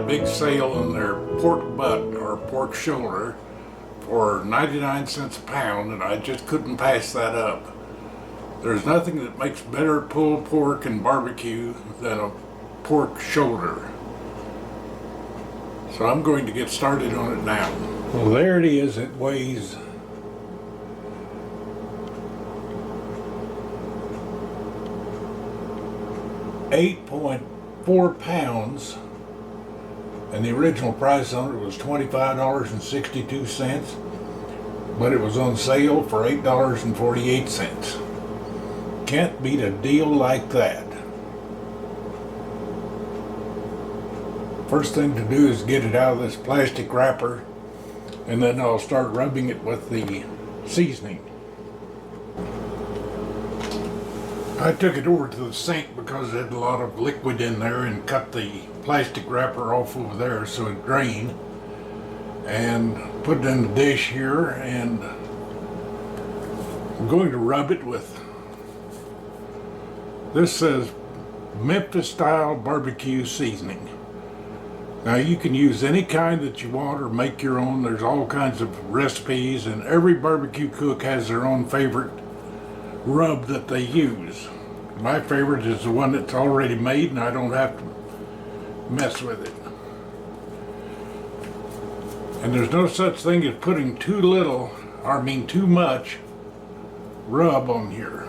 big sale on their pork butt or pork shoulder for 99 cents a pound, and I just couldn't pass that up. There's nothing that makes better pulled pork and barbecue than a pork shoulder. So I'm going to get started on it now. Well, there it is. It weighs 8.4 pounds, and the original price on it was $25.62, but it was on sale for $8.48. Can't beat a deal like that. First thing to do is get it out of this plastic wrapper, and then I'll start rubbing it with the seasoning. I took it over to the sink because it had a lot of liquid in there and cut the plastic wrapper off over there so it drained, and put it in the dish here, and I'm going to rub it with, this says Memphis style barbecue seasoning. Now you can use any kind that you want or make your own. There's all kinds of recipes, and every barbecue cook has their own favorite rub that they use. My favorite is the one that's already made and I don't have to mess with it. And there's no such thing as putting too much rub on here.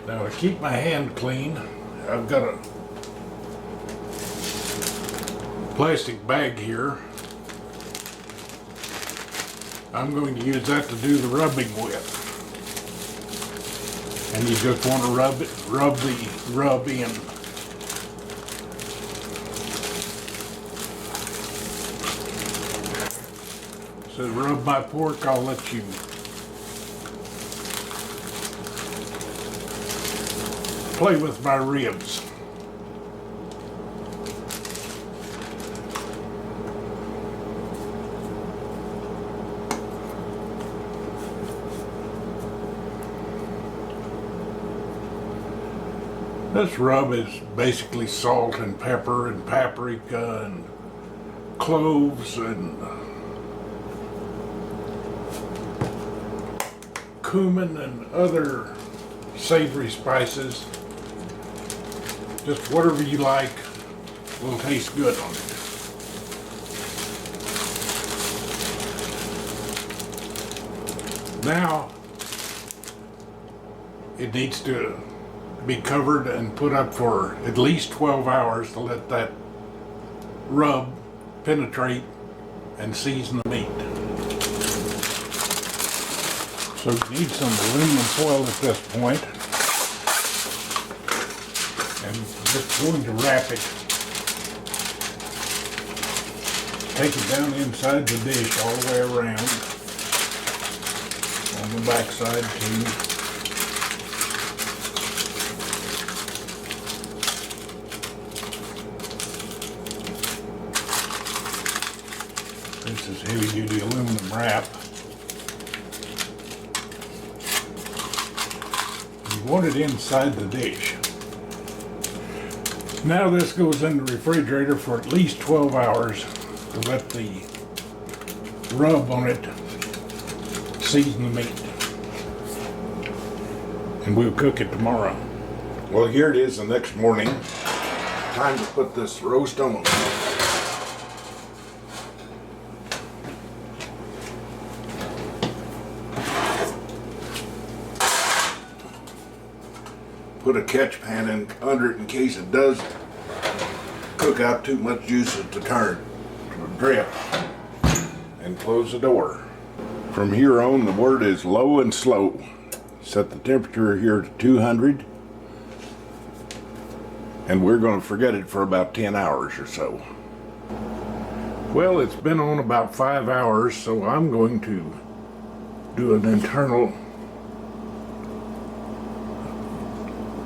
Now, to keep my hand clean, I've got a plastic bag here. I'm going to use that to do the rubbing with. And you just want to rub the rub in. So to rub my pork, I'll let you play with my ribs. This rub is basically salt and pepper and paprika and cloves and cumin and other savory spices. Just whatever you like will taste good on it. Now it needs to be covered and put up for at least 12 hours to let that rub penetrate and season the meat. So you need some aluminum foil at this point. And just going to wrap it. Take it down inside the dish all the way around. On the back side too. This is heavy-duty aluminum wrap. You want it inside the dish. Now this goes in the refrigerator for at least 12 hours to let the rub on it season the meat. And we'll cook it tomorrow. Well, here it is the next morning. Time to put this roast on. Put a catch pan in under it in case it does cook out too much juice to turn, to drip, and close the door. From here on, the word is low and slow. Set the temperature here to 200, and we're going to forget it for about 10 hours or so. Well, it's been on about 5 hours, so I'm going to do an internal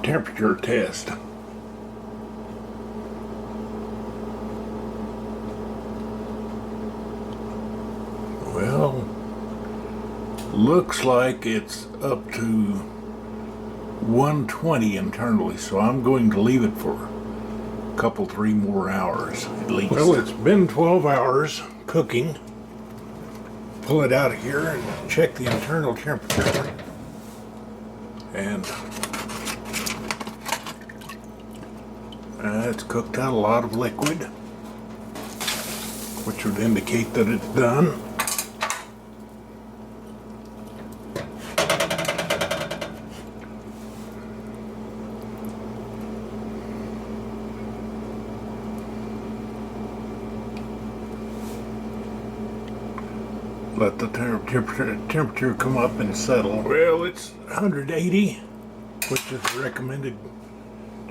temperature test. Well, looks like it's up to 120 internally, so I'm going to leave it for a couple, 3 more hours at least. Well, it's been 12 hours cooking. Pull it out of here and check the internal temperature. And it's cooked out a lot of liquid, which would indicate that it's done. Let the temperature come up and settle. Well, it's 180, which is the recommended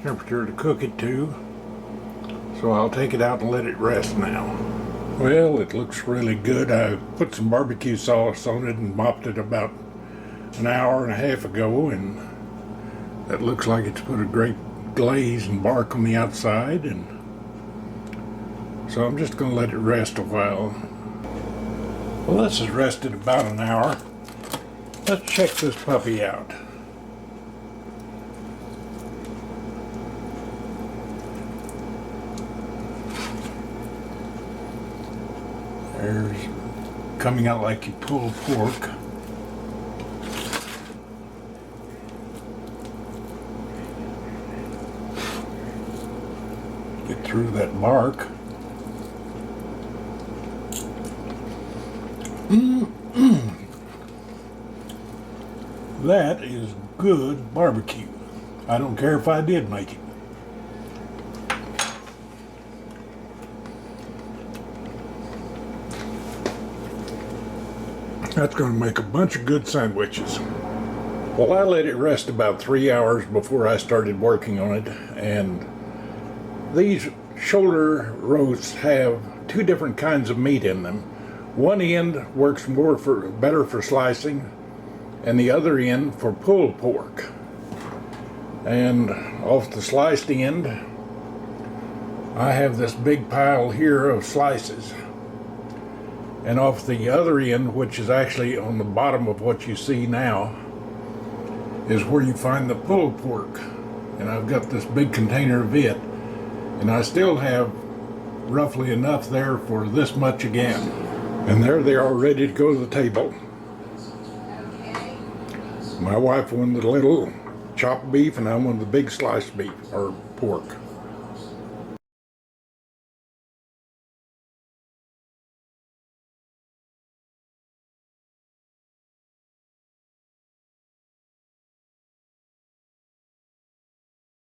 temperature to cook it to. So I'll take it out and let it rest now. Well, it looks really good. I put some barbecue sauce on it and mopped it about an hour and a half ago, and that looks like it's put a great glaze and bark on the outside. And so I'm just going to let it rest a while. Well, this has rested about an hour. Let's check this puppy out. There's coming out like you pull pork. Get through that bark. That is good barbecue. I don't care if I did make it. That's going to make a bunch of good sandwiches. Well, I let it rest about 3 hours before I started working on it, and these shoulder roasts have 2 different kinds of meat in them. One end works better for slicing, and the other end for pulled pork. And off the sliced end, I have this big pile here of slices. And off the other end, which is actually on the bottom of what you see now, is where you find the pulled pork. And I've got this big container of it, and I still have roughly enough there for this much again. And there they are, ready to go to the table. My wife wanted the little chopped beef, and I wanted the big sliced beef, or pork.